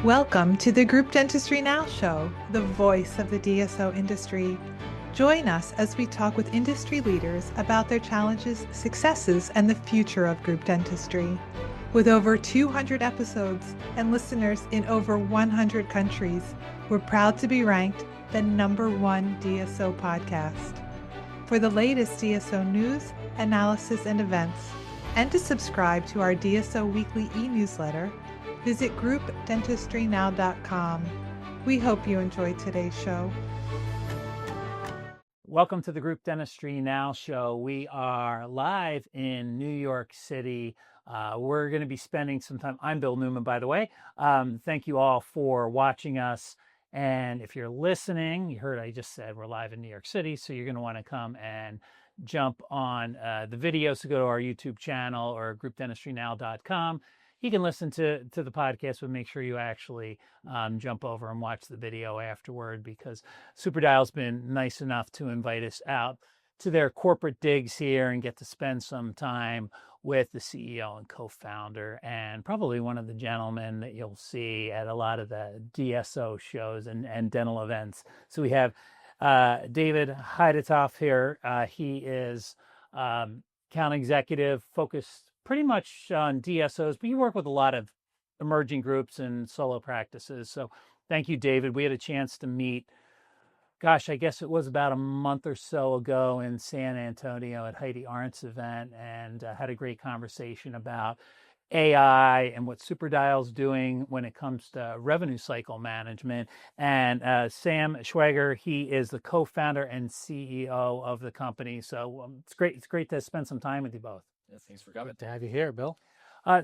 Welcome to the Group Dentistry Now show, the voice of the DSO industry. Join us as we talk with industry leaders about their challenges, successes, and the future of group dentistry. With over 200 episodes and listeners in over 100 countries, we're proud to be ranked the #1 DSO podcast. For the latest DSO news, analysis, and events, and to subscribe to our DSO weekly e-newsletter, visit groupdentistrynow.com. We hope you enjoyed today's show. Welcome to the Group Dentistry Now show. We are live in New York City. We're going to be spending some time. I'm Bill Newman, by the way. Thank you all for watching us. And if you're listening, you heard I just said we're live in New York City, so you're going to want to come and jump on the video. So go to our YouTube channel or groupdentistrynow.com. You can listen to the podcast, but make sure you actually jump over and watch the video afterward, because SuperDial's been nice enough to invite us out to their corporate digs here and get to spend some time with the CEO and co-founder, and probably one of the gentlemen that you'll see at a lot of the DSO shows and dental events. So we have David Khaydtov here. He is account executive, focused pretty much on DSOs, but you work with a lot of emerging groups and solo practices. So thank you, David. We had a chance to meet, gosh, I guess it was about a month or so ago in San Antonio at Heidi Arndt's event, and had a great conversation about AI and what SuperDial's doing when it comes to revenue cycle management. And Sam Schwager, he is the co-founder and CEO of the company. So it's great to spend some time with you both. Yeah, thanks for coming. Good to have you here, Bill.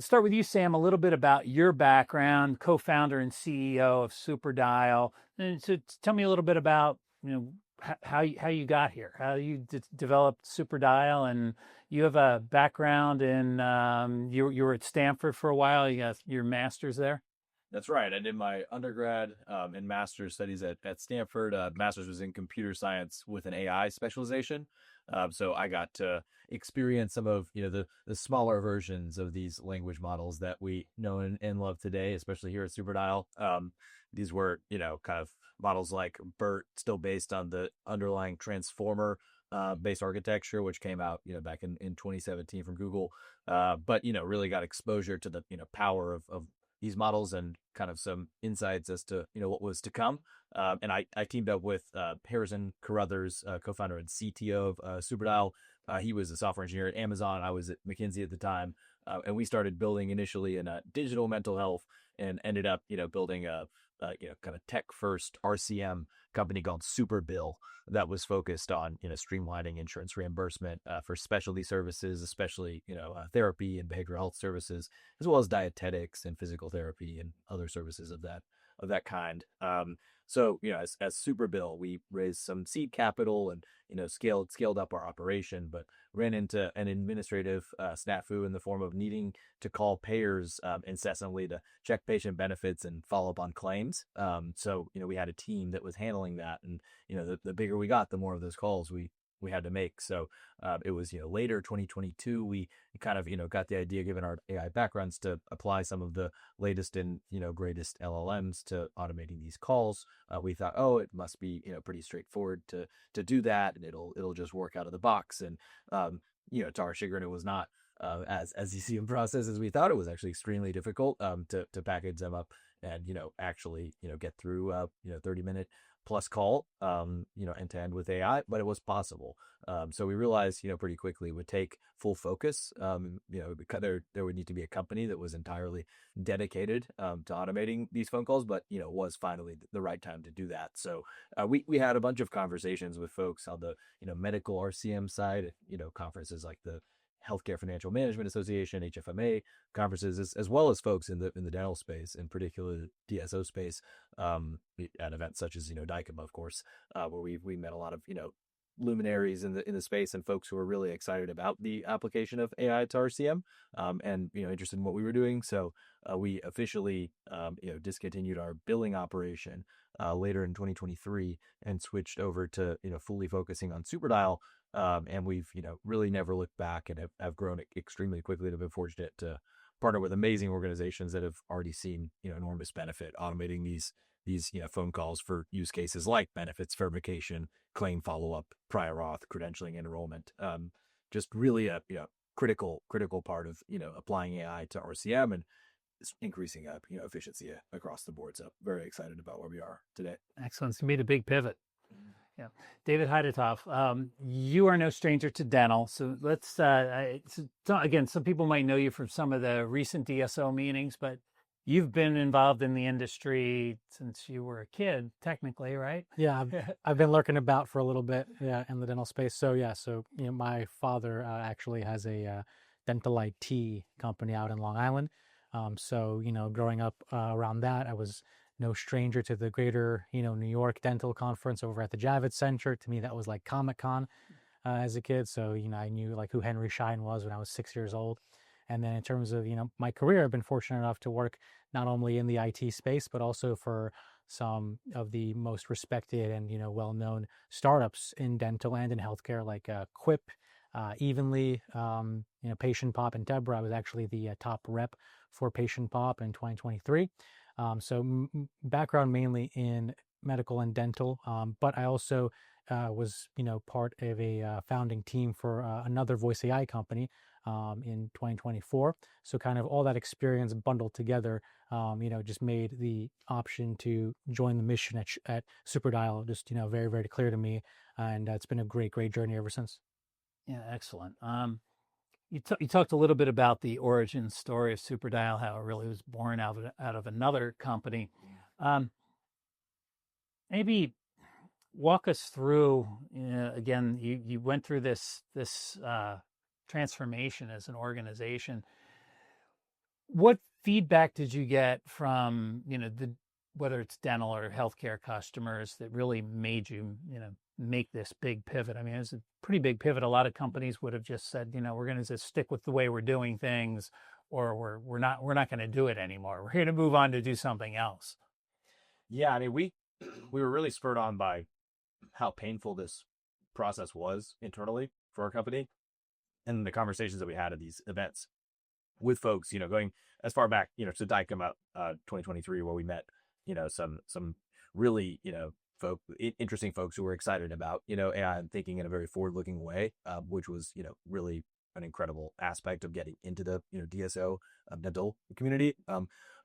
Start with you, Sam, a little bit about your background, co-founder and CEO of SuperDial. And so tell me a little bit about, how you got here, how you developed SuperDial. And you have a background in, you were at Stanford for a while. You got your master's there. That's right. I did my undergrad and master's studies at Stanford. Master's was in computer science with an AI specialization. So I got to experience some of the smaller versions of these language models that we know and love today, especially here at SuperDial. These were kind of models like BERT, still based on the underlying transformer based architecture, which came out back in 2017 from Google. But really got exposure to the power of these models and kind of some insights as to what was to come. And I teamed up with Harrison Carruthers, co-founder and CTO of SuperDial. He was a software engineer at Amazon. I was at McKinsey at the time, and we started building initially in digital mental health, and ended up building a kind of tech first RCM company called SuperBill that was focused on streamlining insurance reimbursement for specialty services, especially therapy and behavioral health services, as well as dietetics and physical therapy and other services of that kind. So as SuperBill, we raised some seed capital and scaled up our operation, but ran into an administrative snafu in the form of needing to call payers incessantly to check patient benefits and follow up on claims. So we had a team that was handling that, and the bigger we got, the more of those calls we had to make. So it was later 2022 we kind of got the idea, given our AI backgrounds, to apply some of the latest and greatest LLMs to automating these calls. We thought, it must be pretty straightforward to do that, and it'll just work out of the box. And to our chagrin, it was not as easy a process as we thought. It was actually extremely difficult to package them up and actually get through 30-minute plus call, end to end with AI, but it was possible. So we realized, pretty quickly it would take full focus. Because there would need to be a company that was entirely dedicated to automating these phone calls, but was finally the right time to do that. So we had a bunch of conversations with folks on the medical RCM side, conferences like the Healthcare Financial Management Association, HFMA conferences, as well as folks in the dental space, in particular DSO space, at events such as DICOM, of course, where we met a lot of luminaries in the space and folks who were really excited about the application of AI to RCM, and interested in what we were doing. So we officially discontinued our billing operation later in 2023 and switched over to fully focusing on SuperDial. And we've really never looked back, and have grown extremely quickly. To be fortunate to partner with amazing organizations that have already seen, enormous benefit automating these phone calls for use cases like benefits verification, claim follow-up, prior auth, credentialing, and enrollment. Just really a critical part of applying AI to RCM and increasing efficiency across the board. So very excited about where we are today. Excellent. It's gonna be a big pivot. Yeah, David Khaydtov, you are no stranger to dental. So let's again, some people might know you from some of the recent DSO meetings, but you've been involved in the industry since you were a kid, technically, right? Yeah, I've been lurking about for a little bit, in the dental space. So my father actually has a dental IT company out in Long Island. So growing up around that, I was no stranger to the greater New York Dental Conference over at the Javits Center. To me, that was like Comic-Con as a kid. So I knew like who Henry Schein was when I was 6 years old. And then in terms of my career, I've been fortunate enough to work not only in the IT space but also for some of the most respected and well-known startups in dental and in healthcare, like Quip, Evenly, Patient Pop, and Deborah. I was actually the top rep for Patient Pop in 2023. So background mainly in medical and dental, but I also was part of a founding team for another voice AI company in 2024. So kind of all that experience bundled together, just made the option to join the mission at SuperDial just very, very clear to me, and it's been a great journey ever since. Yeah, excellent. You talked a little bit about the origin story of SuperDial, how it really was born out of another company. Maybe walk us through. Again, you went through this transformation as an organization. What feedback did you get from whether it's dental or healthcare customers that really made you make this big pivot? I mean, it was a pretty big pivot. A lot of companies would have just said, we're going to just stick with the way we're doing things, or we're not going to do it anymore. We're going to move on to do something else. Yeah, I mean, we were really spurred on by how painful this process was internally for our company, and the conversations that we had at these events with folks, going as far back, to DICOM 2023, where we met, some really, interesting folks who were excited about, AI and thinking in a very forward-looking way, which was, really an incredible aspect of getting into the, DSO dental community.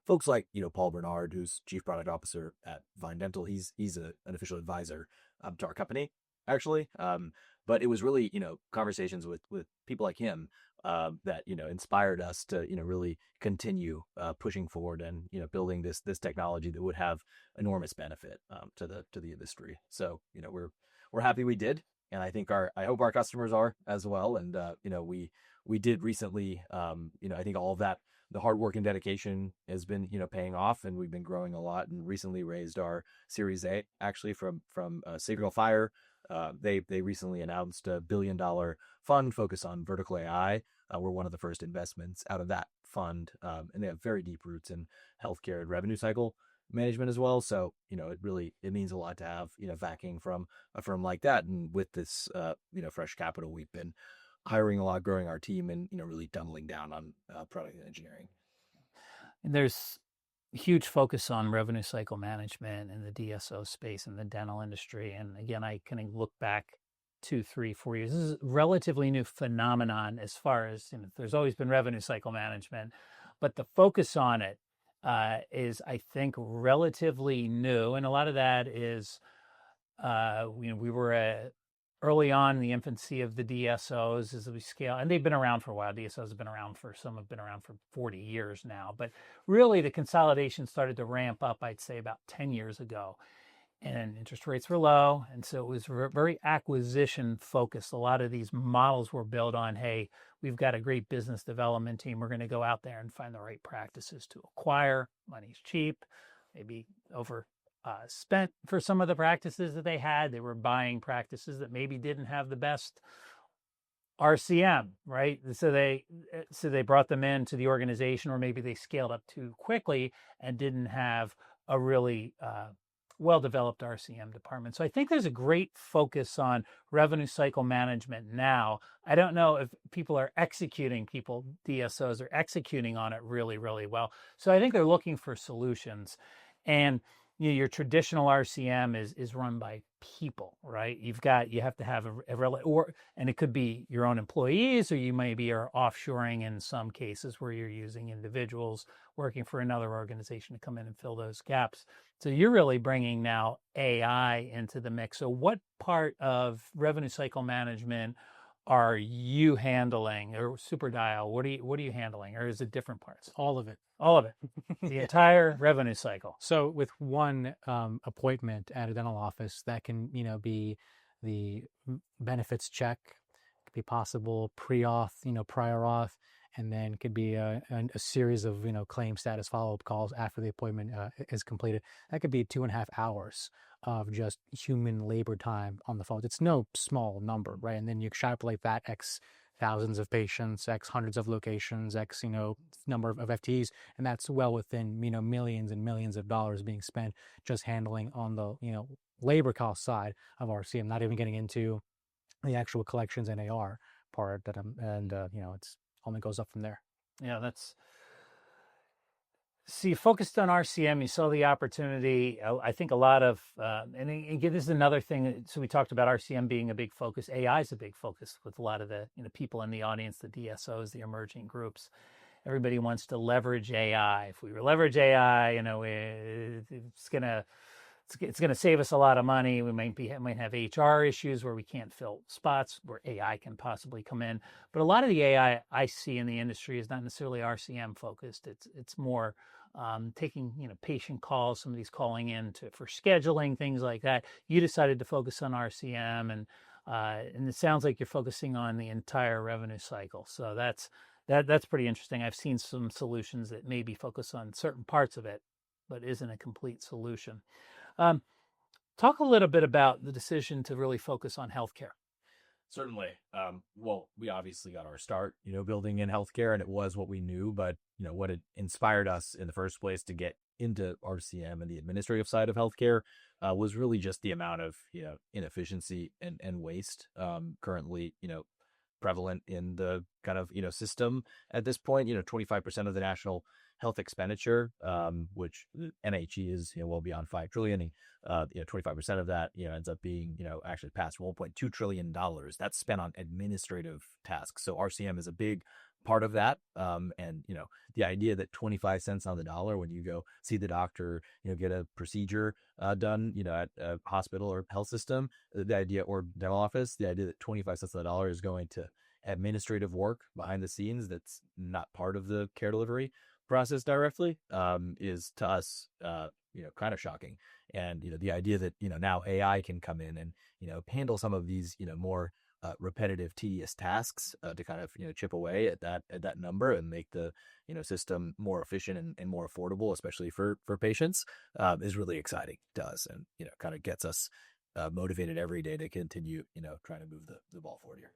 Folks like, Paul Bernard, who's Chief Product Officer at Vine Dental. He's an official advisor to our company, actually. But it was really, conversations with people like him that, inspired us to, really continue pushing forward and, building this technology that would have enormous benefit to the industry. So, we're happy we did. And I think I hope our customers are as well. And, we did recently, I think all of that, the hard work and dedication has been, paying off, and we've been growing a lot, and recently raised our Series A actually from Signal Fire. They recently announced $1 billion fund focused on vertical AI. We're one of the first investments out of that fund, and they have very deep roots in healthcare and revenue cycle management as well. So, it means a lot to have, backing from a firm like that. And with this, fresh capital, we've been hiring a lot, growing our team, and, really doubling down on product engineering. And there's a huge focus on revenue cycle management in the DSO space in the dental industry. And again, I can look back 2, 3, 4 years. This is a relatively new phenomenon as far as, there's always been revenue cycle management, but the focus on it is, I think, relatively new. And a lot of that is, we were early on in the infancy of the DSOs as we scale, and they've been around for a while. DSOs have been around for 40 years now, but really the consolidation started to ramp up, I'd say about 10 years ago, and interest rates were low. And so it was very acquisition focused. A lot of these models were built on, hey, we've got a great business development team. We're going to go out there and find the right practices to acquire. Money's cheap, maybe spent for some of the practices that they had. They were buying practices that maybe didn't have the best RCM, right? So they brought them into the organization, or maybe they scaled up too quickly and didn't have a really well-developed RCM department. So I think there's a great focus on revenue cycle management now. I don't know if DSOs are executing on it really, really well. So I think they're looking for solutions. And your traditional RCM is run by people, right? You have to have and it could be your own employees, or you maybe are offshoring in some cases where you're using individuals working for another organization to come in and fill those gaps. So you're really bringing now AI into the mix. So what part of revenue cycle management are you handling, or SuperDial? What are you handling, or is it different parts? All of it. All of it. The entire revenue cycle. So with one appointment at a dental office, that can, be the benefits check, could be possible pre-auth, prior auth, and then could be a series of, claim status follow-up calls after the appointment is completed. That could be 2.5 hours of just human labor time on the phone. It's no small number, right? And then you extrapolate that X thousands of patients, X hundreds of locations, X, number of FTEs, and that's well within, millions and millions of dollars being spent just handling on the, labor cost side of RCM, not even getting into the actual collections and AR part it's only goes up from there. Yeah, so you focused on RCM, you saw the opportunity. I think a lot of, and again, this is another thing. So we talked about RCM being a big focus. AI is a big focus with a lot of the people in the audience, the DSOs, the emerging groups. Everybody wants to leverage AI. If we leverage AI, it's gonna save us a lot of money. We might have HR issues where we can't fill spots where AI can possibly come in. But a lot of the AI I see in the industry is not necessarily RCM focused. It's more taking patient calls, somebody's calling in for scheduling, things like that. You decided to focus on RCM, and it sounds like you're focusing on the entire revenue cycle. So that's pretty interesting. I've seen some solutions that maybe focus on certain parts of it, but isn't a complete solution. Talk a little bit about the decision to really focus on healthcare. Certainly. Well, we obviously got our start, building in healthcare, and it was what we knew, but what had inspired us in the first place to get into RCM and the administrative side of healthcare was really just the amount of, inefficiency and waste currently, prevalent in the kind of, system at this point. 25% of the national health expenditure, which NHE is well beyond $5 trillion. 25% of that ends up being actually past $1.2 trillion. That's spent on administrative tasks. So RCM is a big part of that. And the idea that 25 cents on the dollar when you go see the doctor, get a procedure done, at a hospital or health system, the idea, or dental office, the idea that 25 cents on the dollar is going to administrative work behind the scenes that's not part of the care delivery process directly is to us kind of shocking. And the idea that now AI can come in and handle some of these more repetitive, tedious tasks to kind of chip away at that number and make the system more efficient and more affordable, especially for patients, is really exciting to us, and kind of gets us motivated every day to continue trying to move the ball forward here.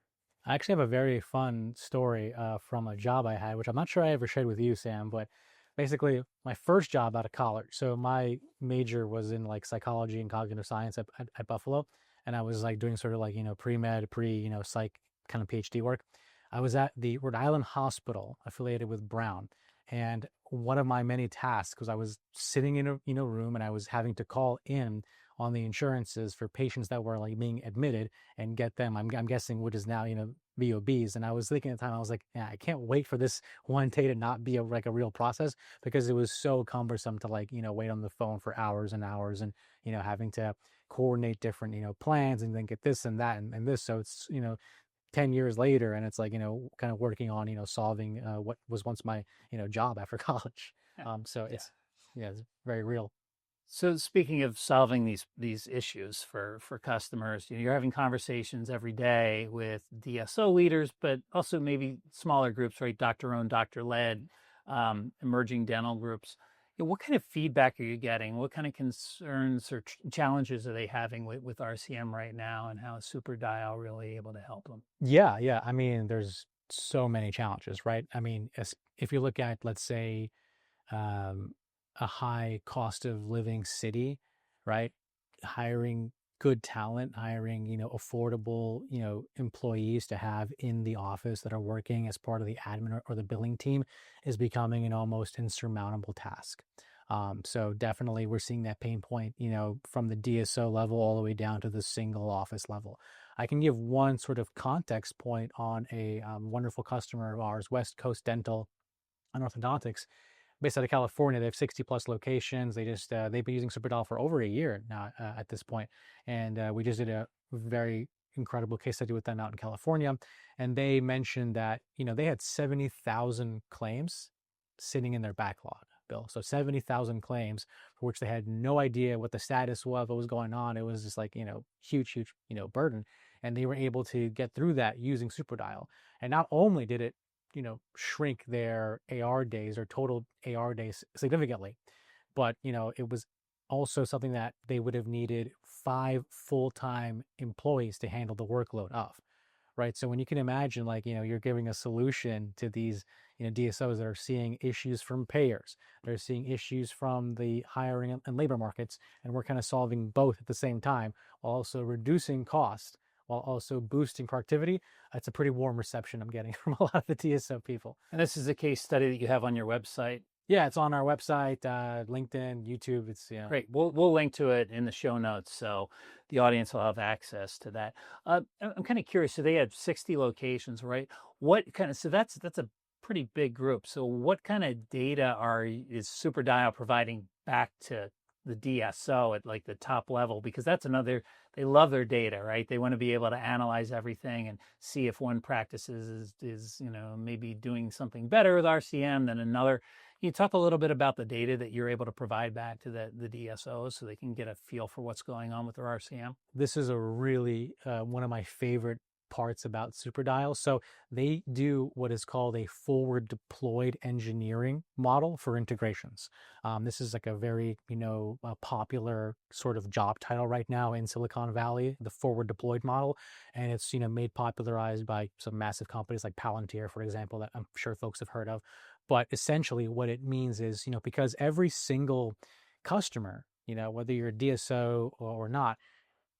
I actually have a very fun story from a job I had, which I'm not sure I ever shared with you, Sam, but basically my first job out of college. So my major was in like psychology and cognitive science at Buffalo. And I was like doing sort of like, pre-med, psych kind of PhD work. I was at the Rhode Island Hospital affiliated with Brown. And one of my many tasks was I was sitting in a room, and I was having to call in on the insurances for patients that were like being admitted and get them, I'm guessing, which is now, VOBs. And I was thinking at the time, I was like, yeah, I can't wait for this one day to not be a real process, because it was so cumbersome to wait on the phone for hours and hours, and, having to coordinate different, plans, and then get this and that and this. So it's, 10 years later, and it's like, kind of working on, solving what was once my, job after college. So it's very real. So speaking of solving these issues for customers, you're having conversations every day with DSO leaders, but also maybe smaller groups, right? Doctor-owned, doctor-led, emerging dental groups. What kind of feedback are you getting? What kind of concerns or challenges are they having with RCM right now, and how is SuperDial really able to help them? Yeah. I mean, there's so many challenges, right? I mean, if you look at, let's say, a high cost of living city, right? Hiring good talent, hiring, affordable, employees to have in the office that are working as part of the admin or the billing team is becoming an almost insurmountable task. So definitely we're seeing that pain point, from the DSO level all the way down to the single office level. I can give one sort of context point on a wonderful customer of ours, West Coast Dental and Orthodontics, based out of California. They have 60 plus locations. They've been using SuperDial for over a year now at this point. And we just did a very incredible case study with them out in California. And they mentioned that, they had 70,000 claims sitting in their backlog, Bill. So 70,000 claims for which they had no idea what the status was, what was going on. It was just like, huge, burden. And they were able to get through that using SuperDial. And not only did it, shrink their AR days or total AR days significantly, but, it was also something that they would have needed 5 full-time employees to handle the workload of, right? So when you can imagine, like, you're giving a solution to these, DSOs that are seeing issues from payers, they're seeing issues from the hiring and labor markets, and we're kind of solving both at the same time, while also reducing cost, while also boosting productivity. It's a pretty warm reception I'm getting from a lot of the DSO people. And this is a case study that you have on your website. Yeah, it's on our website, LinkedIn, YouTube. It's Great. We'll link to it in the show notes, so the audience will have access to that. I'm kind of curious. So they had 60 locations, right? So that's a pretty big group. So what kind of data is SuperDial providing back to the DSO at like the top level? Because that's they love their data, right? They want to be able to analyze everything and see if one practice is maybe doing something better with RCM than another. Can you talk a little bit about the data that you're able to provide back to the DSOs so they can get a feel for what's going on with their RCM? This is a really one of my favorite parts about SuperDial. So they do what is called a forward deployed engineering model for integrations. This is like a very, popular sort of job title right now in Silicon Valley, the forward deployed model. And it's, made popularized by some massive companies like Palantir, for example, that I'm sure folks have heard of. But essentially what it means is, because every single customer, whether you're a DSO or not,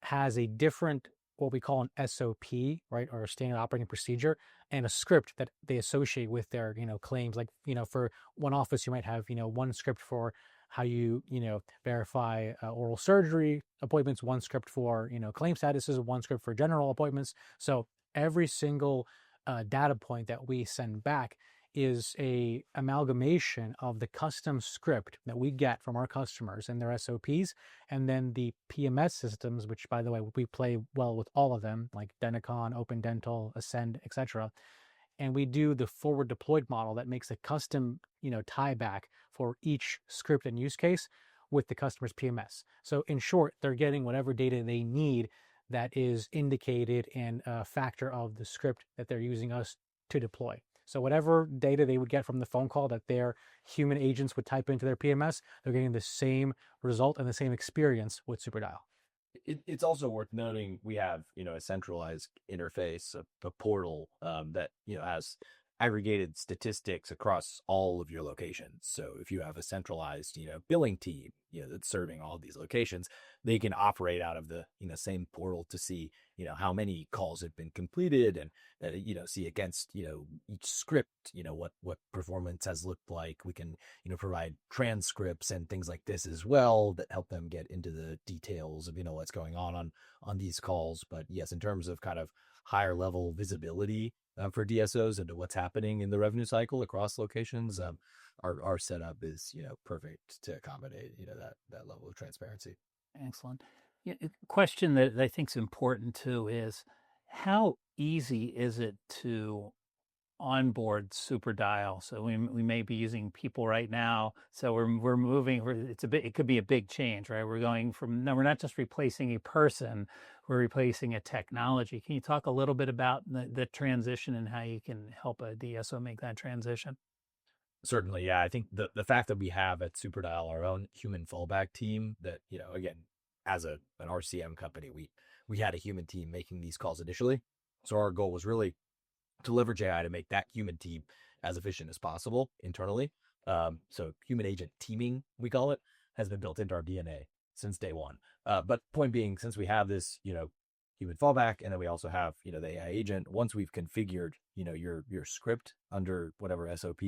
has a different, what we call an SOP, right, or a standard operating procedure, and a script that they associate with their, claims. Like, for one office, you might have, one script for how you, verify oral surgery appointments, one script for, claim statuses, one script for general appointments. So every single data point that we send back is a amalgamation of the custom script that we get from our customers and their SOPs, and then the PMS systems, which, by the way, we play well with all of them, like Denticon, Open Dental, Ascend, etc. And we do the forward deployed model that makes a custom, tie back for each script and use case with the customer's PMS. So in short, they're getting whatever data they need that is indicated in a factor of the script that they're using us to deploy. So whatever data they would get from the phone call that their human agents would type into their PMS, they're getting the same result and the same experience with SuperDial. It's also worth noting we have, a centralized interface, a portal that, has aggregated statistics across all of your locations. So if you have a centralized, billing team, that's serving all of these locations, they can operate out of the, same portal to see, how many calls have been completed and, see against, each script, what performance has looked like. We can, provide transcripts and things like this as well that help them get into the details of, what's going on these calls. But yes, in terms of kind of higher level visibility for DSOs into what's happening in the revenue cycle across locations, our setup is, perfect to accommodate, that level of transparency. Excellent. Yeah, a question that I think is important too is how easy is it to onboard SuperDial? So we may be using people right now. So we're moving. It could be a big change, right? We're going from we're not just replacing a person, we're replacing a technology. Can you talk a little bit about the transition and how you can help a DSO make that transition? Certainly, yeah. I think the fact that we have at SuperDial our own human fallback team that, again, as an RCM company, we had a human team making these calls initially. So our goal was really to leverage AI to make that human team as efficient as possible internally. So human agent teaming, we call it, has been built into our DNA since day one. But point being, since we have this, human fallback, and then we also have, the AI agent, once we've configured, your script under whatever SOP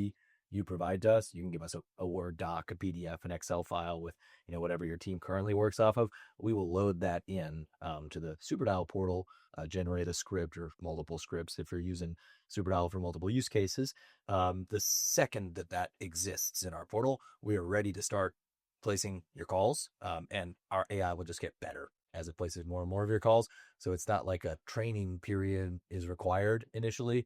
you provide to us, you can give us a Word doc, a PDF, an Excel file with, whatever your team currently works off of. We will load that in to the SuperDial portal, generate a script or multiple scripts if you're using SuperDial for multiple use cases. The second that exists in our portal, we are ready to start placing your calls, and our AI will just get better as it places more and more of your calls. So it's not like a training period is required initially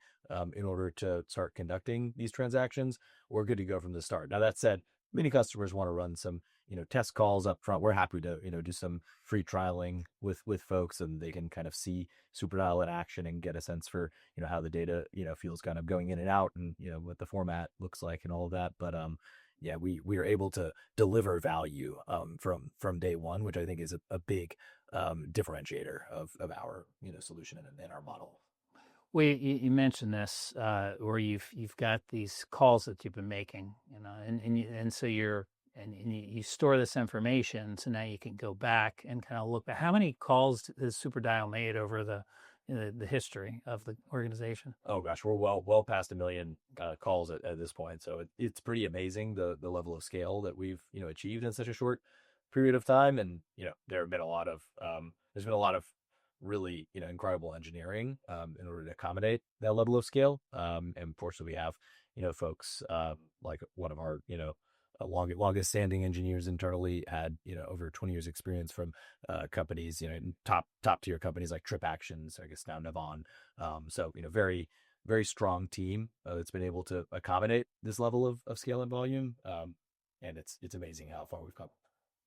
in order to start conducting these transactions. We're good to go from the start. Now, that said, many customers want to run some, test calls up front. We're happy to, do some free trialing with folks, and they can kind of see SuperDial in action and get a sense for, how the data, feels kind of going in and out, and, what the format looks like and all of that. But yeah, we are able to deliver value from day one, which I think is a big differentiator of our solution and our model. Well, you mentioned this where you've got these calls that you've been making, and so you store this information, so now you can go back and kind of look at how many calls has SuperDial made over the history of the organization. Oh gosh, we're well past 1 million calls at this point, so it's pretty amazing the level of scale that we've achieved in such a short period of time. And there have been a lot of there's been a lot of really incredible engineering in order to accommodate that level of scale. And fortunately, we have folks like one of our longest standing engineers internally had over 20 years experience from companies, top tier companies like Trip Actions, I guess now Navan. So very very strong team that's been able to accommodate this level of scale and volume. And it's amazing how far we've come.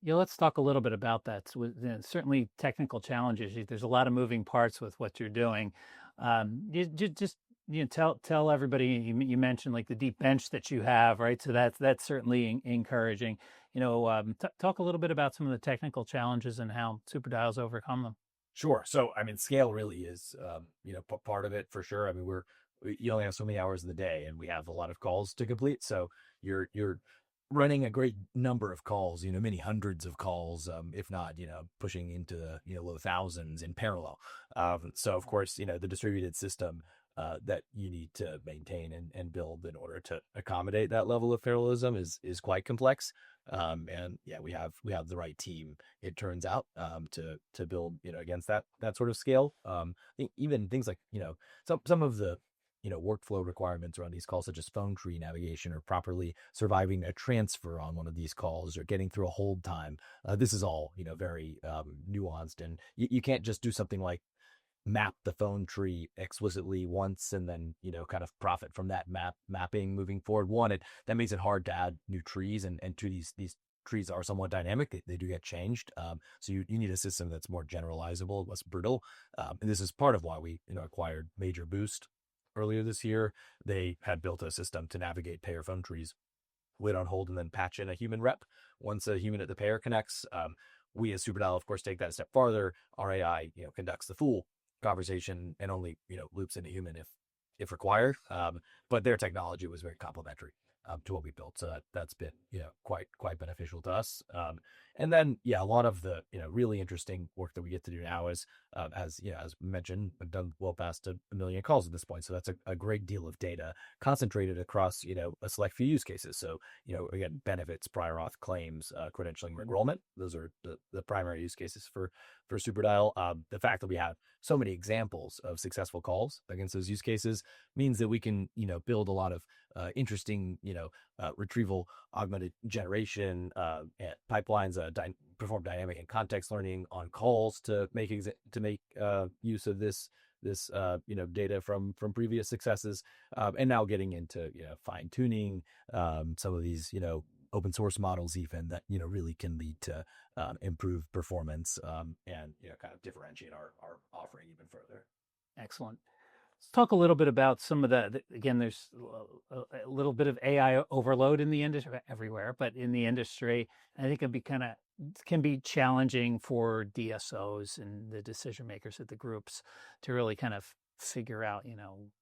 Yeah, let's talk a little bit about that. So, certainly technical challenges. There's a lot of moving parts with what you're doing. Just tell everybody. You mentioned like the deep bench that you have, right? So that's certainly encouraging. Talk a little bit about some of the technical challenges and how SuperDial's overcome them. Sure. So I mean, scale really is part of it for sure. I mean, you only have so many hours in the day, and we have a lot of calls to complete. So you're running a great number of calls, many hundreds of calls, if not, pushing into the, low thousands in parallel. So of course, the distributed system that you need to maintain and build in order to accommodate that level of parallelism is quite complex. And yeah, we have the right team, it turns out, to build, against that sort of scale. Even things like, some of the workflow requirements around these calls, such as phone tree navigation or properly surviving a transfer on one of these calls or getting through a hold time. This is all, very nuanced, and you can't just do something like map the phone tree explicitly once and then, kind of profit from that mapping moving forward. That makes it hard to add new trees, and two, these trees are somewhat dynamic. They do get changed. So you need a system that's more generalizable, less brittle. And this is part of why we, acquired Major Boost earlier this year. They had built a system to navigate payer phone trees, wait on hold, and then patch in a human rep once a human at the payer connects. We as SuperDial, of course, take that a step farther. Our AI, conducts the full conversation and only, loops in a human if required. But their technology was very complementary to what we built. So that's been, quite beneficial to us. And then, a lot of the, really interesting work that we get to do now is, as mentioned, I've done well past 1 million calls at this point. So that's a great deal of data concentrated across, a select few use cases. So, again, benefits, prior auth claims, credentialing, enrollment. Those are the primary use cases for SuperDial. The fact that we have so many examples of successful calls against those use cases means that we can, build a lot of interesting, retrieval augmented generation pipelines, perform dynamic and context learning on calls to make use of this data from previous successes, and now getting into fine tuning some of these open source models even that really can lead to improved performance, and kind of differentiate our offering even further. Excellent. Let's talk a little bit about some of again, there's a little bit of AI overload in the industry everywhere, but in the industry, I think can be challenging for DSOs and the decision makers at the groups to really kind of figure out,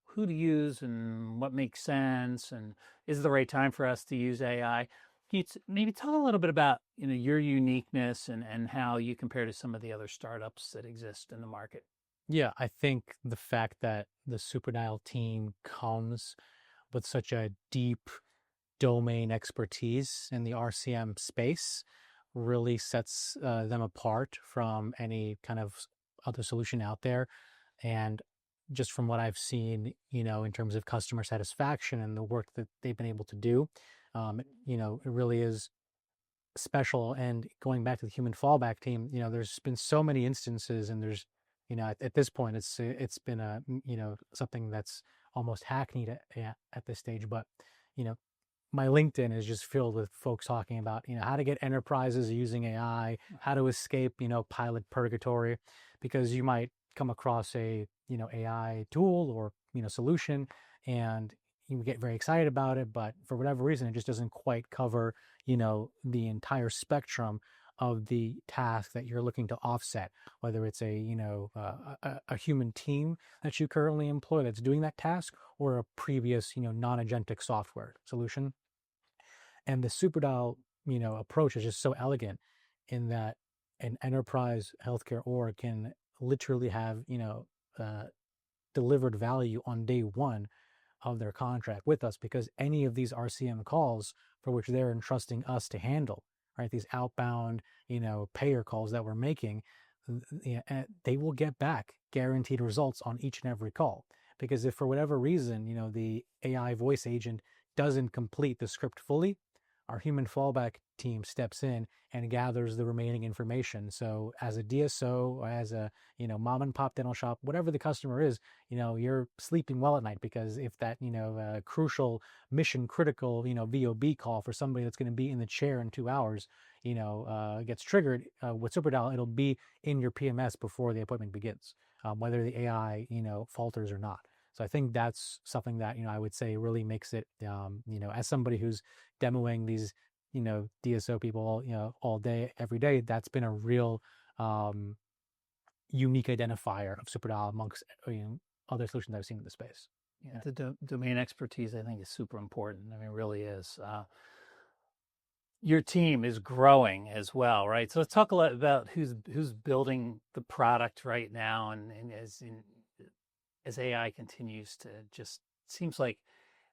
who to use and what makes sense, and is the right time for us to use AI. Can you maybe talk a little bit about your uniqueness and how you compare to some of the other startups that exist in the market? Yeah, I think the fact that the SuperDial team comes with such a deep domain expertise in the RCM space really sets them apart from any kind of other solution out there. And just from what I've seen, in terms of customer satisfaction and the work that they've been able to do, it really is special. And going back to the human fallback team, there's been so many instances, and there's, at this point, it's been something that's almost hackneyed at this stage. But you know, my LinkedIn is just filled with folks talking about, how to get enterprises using AI, how to escape, pilot purgatory, because you might come across a, AI tool or, solution, and you get very excited about it, but for whatever reason, it just doesn't quite cover, the entire spectrum of the task that you're looking to offset, whether it's a human team that you currently employ that's doing that task, or a previous, non-agentic software solution. And the SuperDial, approach is just so elegant in that an enterprise healthcare org can literally have, delivered value on day one of their contract with us, because any of these RCM calls for which they're entrusting us to handle, right, these outbound, payer calls that we're making, they will get back guaranteed results on each and every call. Because if for whatever reason, the AI voice agent doesn't complete the script fully, our human fallback team steps in and gathers the remaining information. So as a DSO, or as a, mom and pop dental shop, whatever the customer is, you're sleeping well at night, because if that, crucial mission critical, VOB call for somebody that's going to be in the chair in 2 hours, gets triggered with SuperDial, it'll be in your PMS before the appointment begins, whether the AI, falters or not. So I think that's something that, I would say really makes it, as somebody who's demoing these, DSO people, all day, every day, that's been a real unique identifier of SuperDial amongst other solutions I've seen in the space. Yeah, the domain expertise, I think, is super important. I mean, it really is. Your team is growing as well, right? So let's talk a lot about who's building the product right now, and as AI continues to just, seems like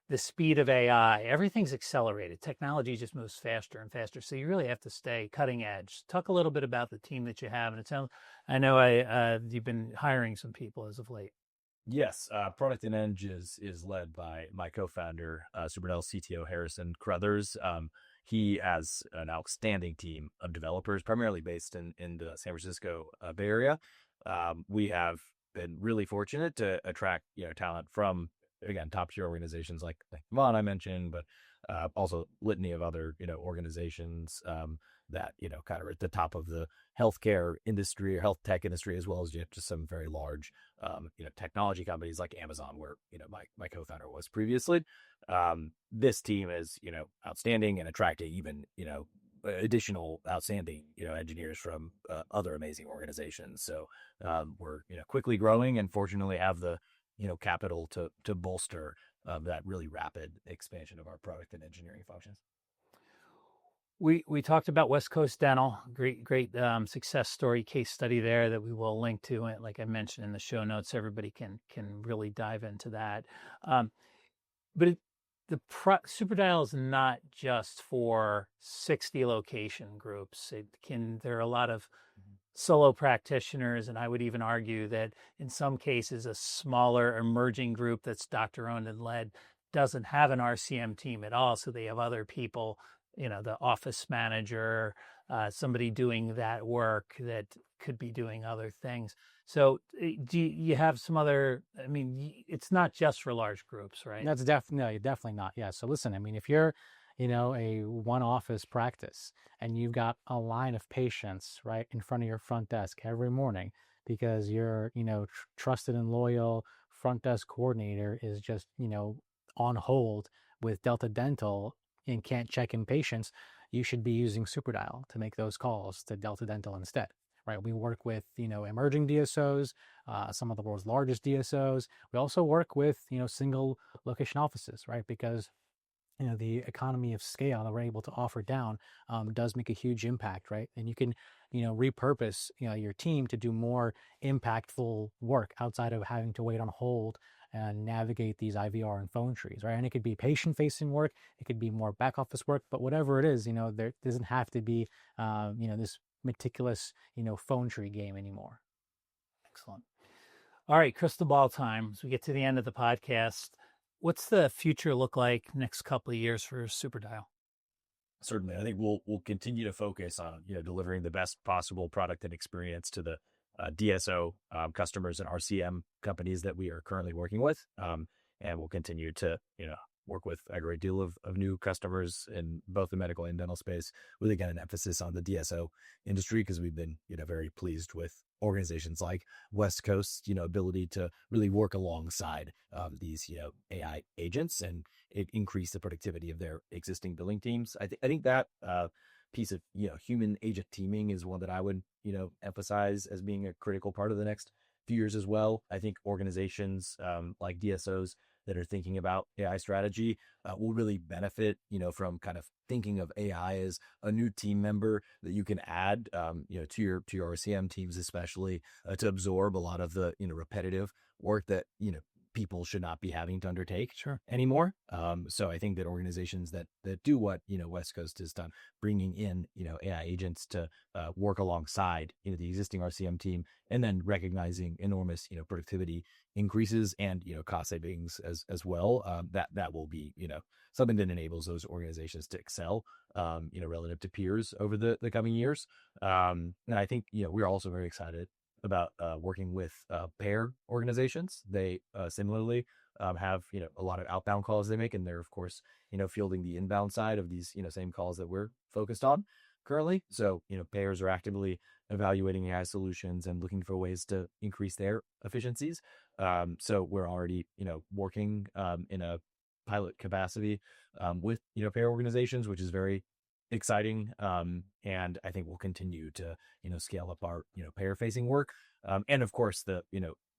the speed of AI, everything's accelerated. Technology just moves faster and faster. So you really have to stay cutting edge. Talk a little bit about the team that you have. And it sounds, I know you've been hiring some people as of late. Yes, Product and Eng is led by my co-founder, SuperDial CTO Harrison Crothers. He has an outstanding team of developers, primarily based in the San Francisco Bay Area. We have been really fortunate to attract talent from, again, top tier organizations like Vaughn I mentioned, but also litany of other organizations that kind of are at the top of the healthcare industry or health tech industry, as well as just some very large technology companies like Amazon, where my co-founder was previously. This team is outstanding, and attracting even additional outstanding engineers from other amazing organizations. So we're quickly growing, and fortunately have the capital to bolster that really rapid expansion of our product and engineering functions. We talked about West Coast Dental, great success story, case study there that we will link to, it like I mentioned in the show notes. Everybody can really dive into that. But SuperDial is not just for 60 location groups. There are a lot of solo practitioners, and I would even argue that in some cases a smaller emerging group that's doctor owned and led doesn't have an RCM team at all. So they have other people, the office manager, somebody doing that work that could be doing other things. So do you have some other, I mean, it's not just for large groups, right? That's definitely not. Yeah. So listen, I mean, if you're, a one office practice and you've got a line of patients right in front of your front desk every morning, because your, trusted and loyal front desk coordinator is just, on hold with Delta Dental and can't check in patients, you should be using SuperDial to make those calls to Delta Dental instead. Right, we work with emerging DSOs, some of the world's largest DSOs. We also work with single location offices, right? Because the economy of scale that we're able to offer down does make a huge impact, right? And you can, repurpose, your team to do more impactful work outside of having to wait on hold and navigate these IVR and phone trees, right? And it could be patient-facing work, it could be more back office work, but whatever it is, there doesn't have to be, this meticulous, phone tree game anymore. Excellent. All right, crystal ball time. As we get to the end of the podcast, what's the future look like next couple of years for SuperDial? Certainly, I think we'll continue to focus on delivering the best possible product and experience to the DSO customers and RCM companies that we are currently working with, and we'll continue to work with a great deal of new customers in both the medical and dental space, with again an emphasis on the DSO industry, because we've been very pleased with organizations like West Coast's ability to really work alongside these AI agents and increase the productivity of their existing billing teams. I think that piece of human agent teaming is one that I would emphasize as being a critical part of the next few years as well. I think organizations like DSOs that are thinking about AI strategy will really benefit, from kind of thinking of AI as a new team member that you can add, to your RCM teams, especially to absorb a lot of the, repetitive work that, people should not be having to undertake anymore. So I think that organizations that do what, West Coast has done, bringing in, AI agents to work alongside, the existing RCM team, and then recognizing enormous, productivity increases and, cost savings as well. That will be, something that enables those organizations to excel, relative to peers over the coming years. And I think, we're also very excited about working with payer organizations. They similarly have a lot of outbound calls they make, and they're of course fielding the inbound side of these same calls that we're focused on currently. So payers are actively evaluating AI solutions and looking for ways to increase their efficiencies. So we're already working in a pilot capacity with payer organizations, which is very exciting. And I think we'll continue to, scale up our, payer facing work. And of course the,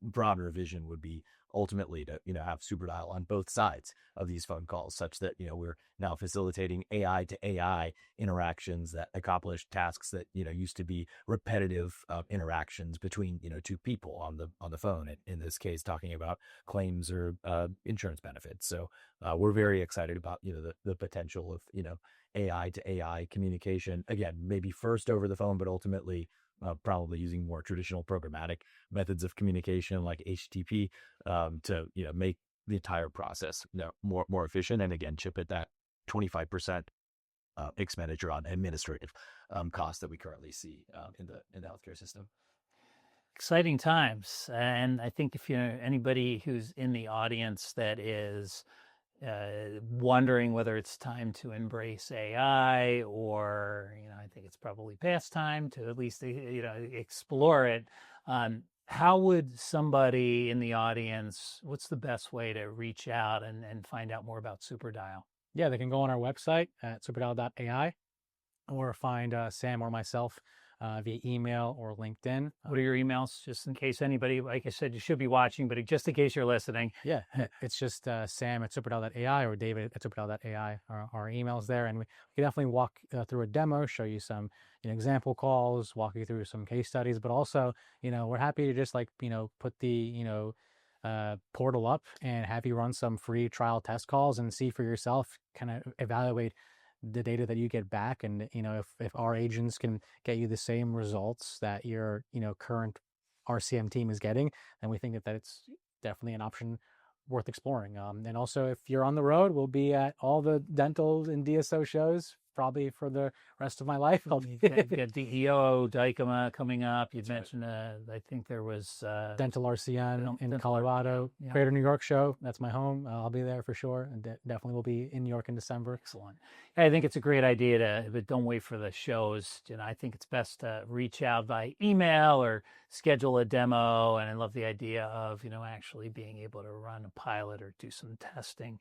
broader vision would be ultimately to, have SuperDial on both sides of these phone calls, such that, we're now facilitating AI to AI interactions that accomplish tasks that, used to be repetitive interactions between, two people on the phone. In this case, talking about claims or insurance benefits. So we're very excited about, the potential of, AI to AI communication, again, maybe first over the phone, but ultimately probably using more traditional programmatic methods of communication like HTTP to make the entire process more efficient, and again chip at that 25% expenditure on administrative costs that we currently see in the healthcare system. Exciting times. And I think if anybody who's in the audience that is wondering whether it's time to embrace AI, or I think it's probably past time to at least explore it. How would somebody in the audience, what's the best way to reach out and find out more about SuperDial? Yeah, they can go on our website at superdial.ai, or find Sam or myself via email or LinkedIn. What are your emails, just in case anybody, like I said, you should be watching, but just in case you're listening? Yeah, it's just Sam at superdial.ai or David at superdial.ai are our emails there. And we can definitely walk through a demo, show you some example calls, walk you through some case studies, but also, we're happy to just put the, portal up and have you run some free trial test calls and see for yourself, kind of evaluate the data that you get back. And, if our agents can get you the same results that your, current RCM team is getting, then we think that it's definitely an option worth exploring. And also, if you're on the road, we'll be at all the dental and DSO shows probably for the rest of my life. You've got DEO, Dykema coming up. You'd mentioned, I think there was Dental RCN in Colorado, Greater New York show. That's my home. I'll be there for sure. And definitely will be in New York in December. Excellent. I think it's a great idea but don't wait for the shows. I think it's best to reach out by email or schedule a demo. And I love the idea of, actually being able to run a pilot or do some testing.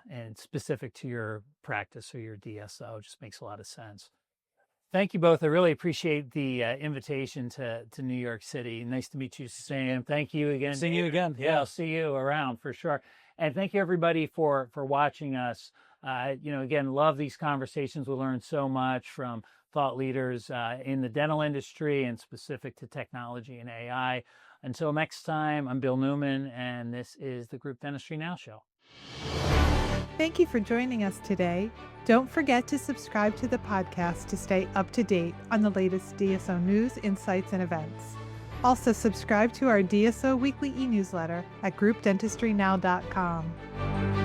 And specific to your practice or your DSO, just makes a lot of sense. Thank you both. I really appreciate the invitation to New York City. Nice to meet you, Sam. Thank you again. Seeing you again. Yeah, I'll see you around for sure. And thank you everybody for watching us. Again, love these conversations. We learn so much from thought leaders in the dental industry and specific to technology and AI. Until next time, I'm Bill Newman, and this is the Group Dentistry Now Show. Thank you for joining us today. Don't forget to subscribe to the podcast to stay up to date on the latest DSO news, insights, and events. Also, subscribe to our DSO weekly e-newsletter at groupdentistrynow.com.